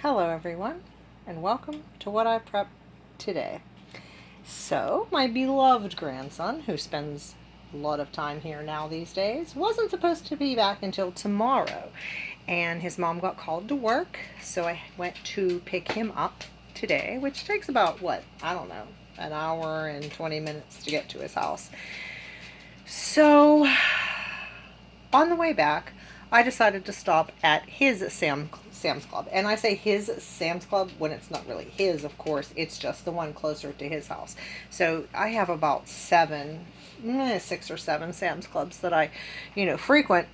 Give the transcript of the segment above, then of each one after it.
Hello everyone, and welcome to what I prepped today. So, my beloved grandson, who spends a lot of time here now these days, wasn't supposed to be back until tomorrow, and his mom got called to work, so I went to pick him up today, which takes about, an hour and 20 minutes to get to his house. So, on the way back, I decided to stop at his Sam's Club. And I say his Sam's Club when it's not really his, of course. It's just the one closer to his house. So I have about 6 or 7 Sam's Clubs that I, frequent.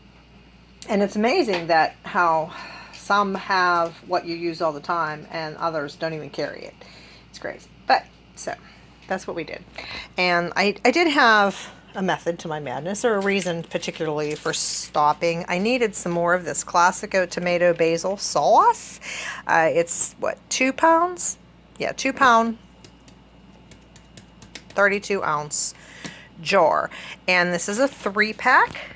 And it's amazing that how some have what you use all the time and others don't even carry it. It's crazy. But, so, that's what we did. And I did have a method to my madness, or a reason particularly for stopping. I needed some more of this Classico tomato basil sauce. It's what, 2 pounds? Yeah, 2 pound, 32 ounce jar. And this is a 3-pack.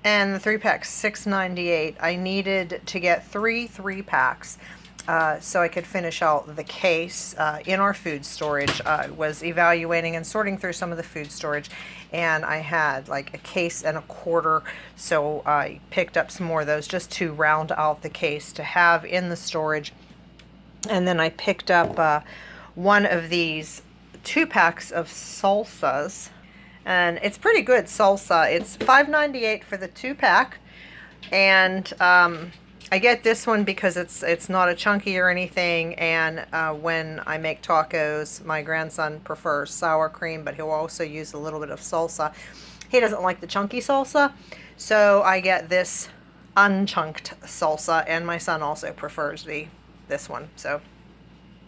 And the 3-pack's $6.98. I needed to get 3-packs. So I could finish out the case in our food storage. I was evaluating and sorting through some of the food storage, and I had like a case and a quarter, so I picked up some more of those just to round out the case to have in the storage. And then I picked up one of these 2-packs of salsas, and it's pretty good salsa. It's $5.98 for the 2-pack, and I get this one because it's not a chunky or anything, and when I make tacos, my grandson prefers sour cream, but he'll also use a little bit of salsa. He doesn't like the chunky salsa, so I get this unchunked salsa, and my son also prefers this one. So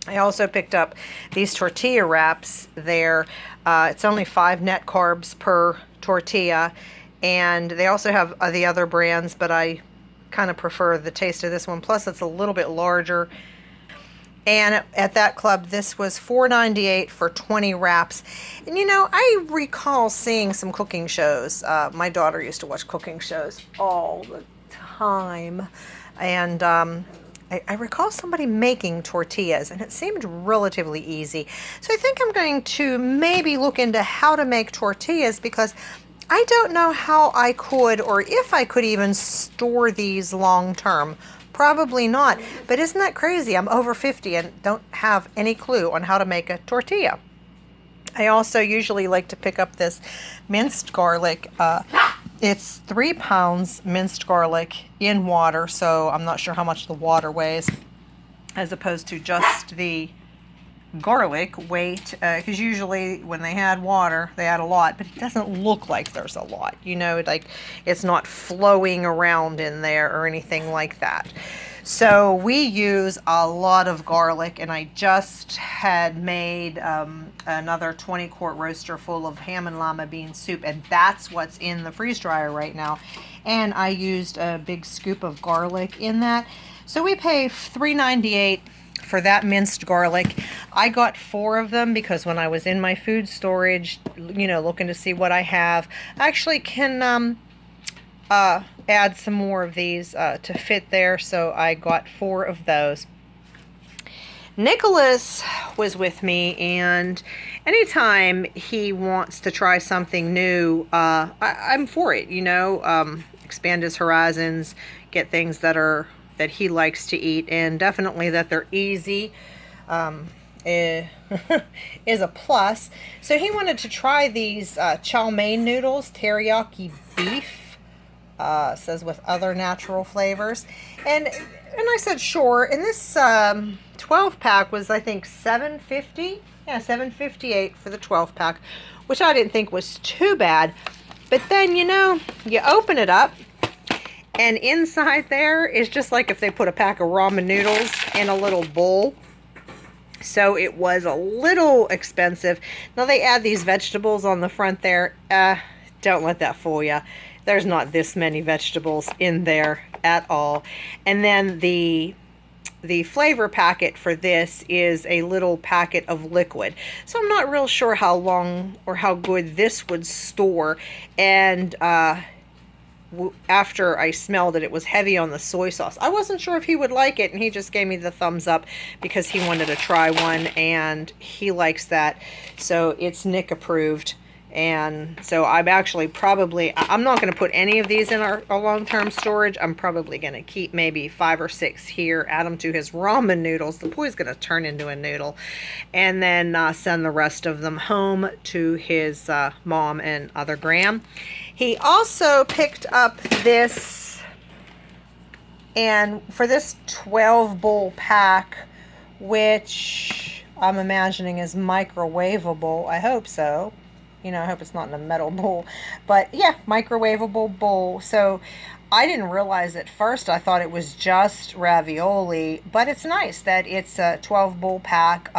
I also picked up these tortilla wraps. It's only 5 net carbs per tortilla, and they also have the other brands, but I kind of prefer the taste of this one. Plus, it's a little bit larger. And at that club, this was $4.98 for 20 wraps. And I recall seeing some cooking shows. My daughter used to watch cooking shows all the time. And I recall somebody making tortillas, and it seemed relatively easy. So I think I'm going to maybe look into how to make tortillas, because I don't know how I could, or if I could even store these long term. Probably not. But isn't that crazy? I'm over 50 and don't have any clue on how to make a tortilla. I also usually like to pick up this minced garlic. It's 3 pounds minced garlic in water, so I'm not sure how much the water weighs, as opposed to just the garlic weight, because usually when they add water, they add a lot, but it doesn't look like there's a lot. Like it's not flowing around in there or anything like that. So we use a lot of garlic, and I just had made another 20-quart roaster full of ham and lima bean soup, and that's what's in the freeze dryer right now. And I used a big scoop of garlic in that. So we pay $3.98 for that minced garlic. I got 4 of them because when I was in my food storage, looking to see what I have, I actually can add some more of these to fit there, so I got 4 of those. Nicholas was with me, and anytime he wants to try something new, I'm for it, expand his horizons, get things that he likes to eat, and definitely that they're easy is a plus. So he wanted to try these chow mein noodles, teriyaki beef, says with other natural flavors. And I said sure. And this 12-pack was, I think, $7.50. Yeah, $7.58 for the 12-pack, which I didn't think was too bad. But then, you open it up, and inside there is just like if they put a pack of ramen noodles in a little bowl. So it was a little expensive. Now they add these vegetables on the front there. Don't let that fool you. There's not this many vegetables in there at all. And then the flavor packet for this is a little packet of liquid. So I'm not real sure how long or how good this would store. And after I smelled it, it was heavy on the soy sauce. I wasn't sure if he would like it, and he just gave me the thumbs up because he wanted to try one, and he likes that. So it's Nick approved. And so I'm actually I'm not going to put any of these in our long-term storage. I'm probably going to keep maybe 5 or 6 here, add them to his ramen noodles. The boy's going to turn into a noodle. And then send the rest of them home to his mom and other Graham. He also picked up this, and for this 12 bowl pack, which I'm imagining is microwavable. I hope so. You know, I hope it's not in a metal bowl. But yeah, microwavable bowl. So I didn't realize at first. I thought it was just ravioli. But it's nice that it's a 12 bowl pack.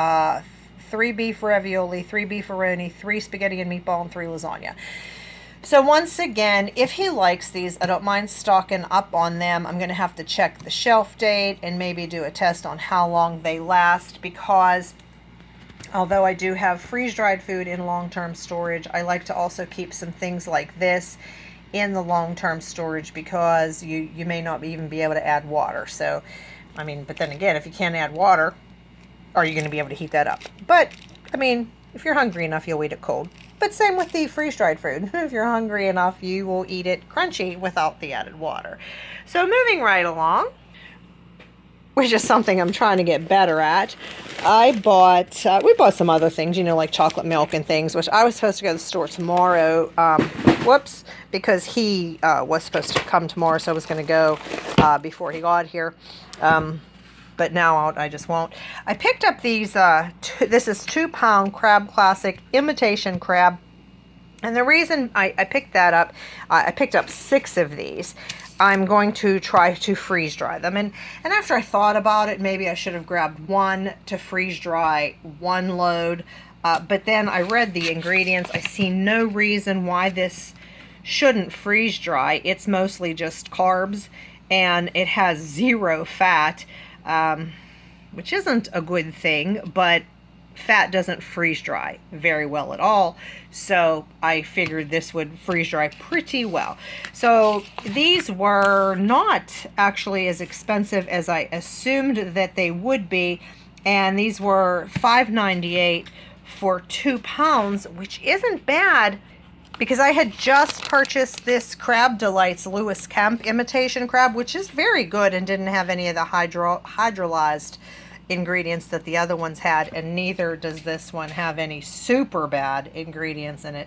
3 beef ravioli, 3 beefaroni, 3 spaghetti and meatball, and 3 lasagna. So once again, if he likes these, I don't mind stocking up on them. I'm going to have to check the shelf date and maybe do a test on how long they last, because although I do have freeze-dried food in long-term storage, I like to also keep some things like this in the long-term storage, because you may not even be able to add water. So, I mean, but then again, if you can't add water, are you going to be able to heat that up? But, I mean, if you're hungry enough, you'll eat it cold. But same with the freeze-dried food. If you're hungry enough, you will eat it crunchy without the added water. So moving right along, which is something I'm trying to get better at. We bought some other things, you know, like chocolate milk and things, which I was supposed to go to the store tomorrow. Whoops, because he was supposed to come tomorrow, so I was going to go before he got here. But now I just won't. I picked up these, this is 2-pound Crab Classic imitation crab. And the reason I picked that up, I picked up 6 of these. I'm going to try to freeze dry them. And after I thought about it, maybe I should have grabbed 1 to freeze dry 1 load. But then I read the ingredients. I see no reason why this shouldn't freeze dry. It's mostly just carbs, and it has 0 fat, which isn't a good thing, but fat doesn't freeze dry very well at all. So I figured this would freeze dry pretty well. So these were not actually as expensive as I assumed that they would be. And these were $5.98 for 2 pounds, which isn't bad, because I had just purchased this Crab Delights Lewis Kemp imitation crab, which is very good and didn't have any of the hydrolyzed ingredients that the other ones had, and neither does this one have any super bad ingredients in it.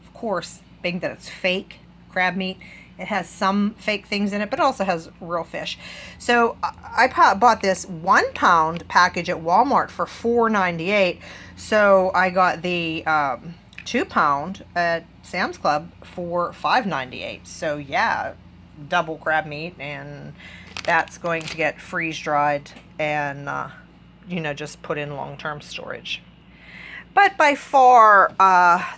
Of course, being that it's fake crab meat, it has some fake things in it, but also has real fish. So I bought this 1 pound package at Walmart for $4.98. So I got the 2 pound at Sam's Club for $5.98. So yeah, double crab meat, and that's going to get freeze dried and you know, just put in long-term storage. But by far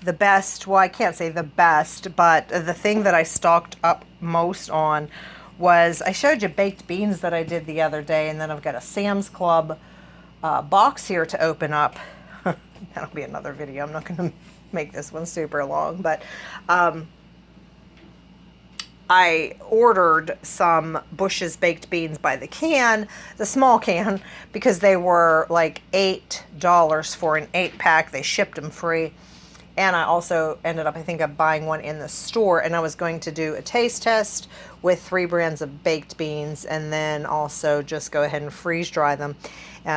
the best, well, I can't say the best, but the thing that I stocked up most on was, I showed you baked beans that I did the other day, and then I've got a Sam's Club box here to open up. That'll be another video. I'm not going to make this one super long, but I ordered some Bush's baked beans by the can, the small can, because they were like $8 for an 8-pack. They shipped them free. And I also ended up, I think, of buying one in the store, and I was going to do a taste test with 3 brands of baked beans, and then also just go ahead and freeze dry them.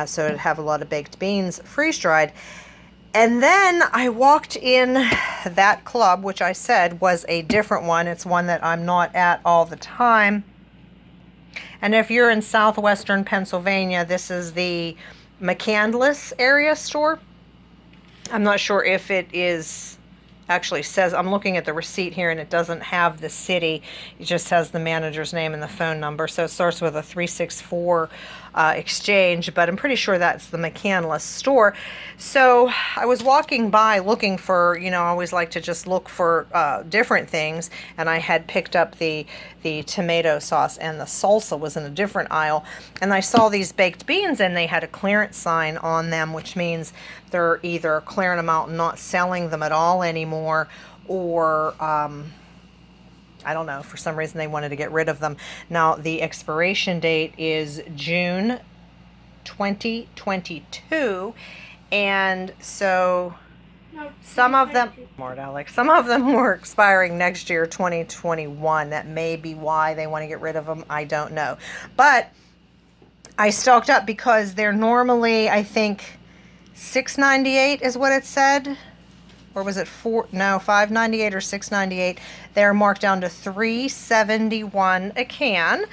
So I'd have a lot of baked beans freeze dried. And then I walked in that club, which I said was a different one. It's one that I'm not at all the time. And if you're in southwestern Pennsylvania, this is the McCandless area store. I'm not sure if it is, actually says, I'm looking at the receipt here and it doesn't have the city. It just has the manager's name and the phone number. So it starts with a 364 exchange, but I'm pretty sure that's the McCandless store. So I was walking by looking for, you know, I always like to just look for different things, and I had picked up the tomato sauce, and the salsa was in a different aisle, and I saw these baked beans and they had a clearance sign on them, which means they're either clearing them out and not selling them at all anymore, or I I don't know. For some reason, they wanted to get rid of them. Now, the expiration date is June 2022. And so some of them, Alex, some of them were expiring next year, 2021. That may be why they want to get rid of them. I don't know. But I stocked up because they're normally, I think, $6.98 is what it said. Or was it $5.98 or $6.98? They're marked down to $3.71 a can.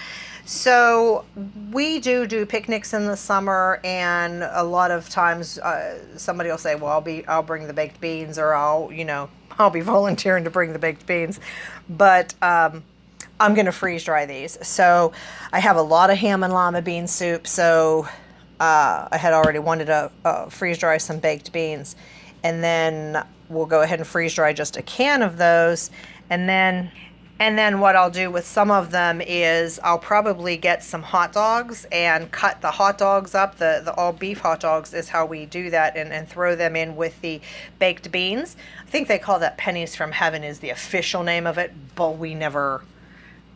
So we do picnics in the summer, and a lot of times somebody will say, well, I'll bring the baked beans, or I'll be volunteering to bring the baked beans. But I'm going to freeze dry these. So I have a lot of ham and lima bean soup. So I had already wanted to freeze dry some baked beans, and then we'll go ahead and freeze dry just a can of those. And then what I'll do with some of them is I'll probably get some hot dogs and cut the hot dogs up. The all beef hot dogs is how we do that, and throw them in with the baked beans. I think they call that Pennies from Heaven is the official name of it, but we never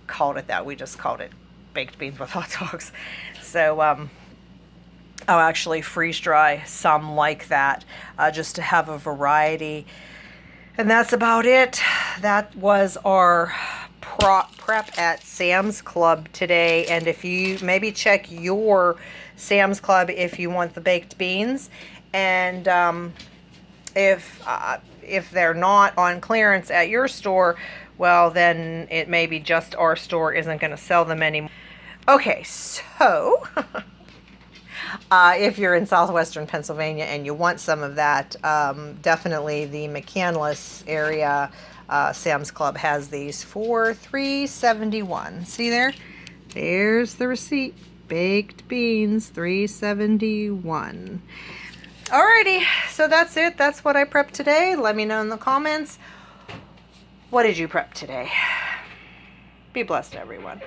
called it that. We just called it baked beans with hot dogs. So I'll actually freeze dry some like that, just to have a variety. And that's about it. That was our prep at Sam's Club today. And if you maybe check your Sam's Club if you want the baked beans, and if they're not on clearance at your store, well, then it may be just our store isn't going to sell them anymore. Okay, so if you're in southwestern Pennsylvania and you want some of that, definitely the McCandless area Sam's Club has these for $3.71. See there? There's the receipt. Baked beans, $3.71. Alrighty, so that's it. That's what I prepped today. Let me know in the comments. What did you prep today? Be blessed, everyone.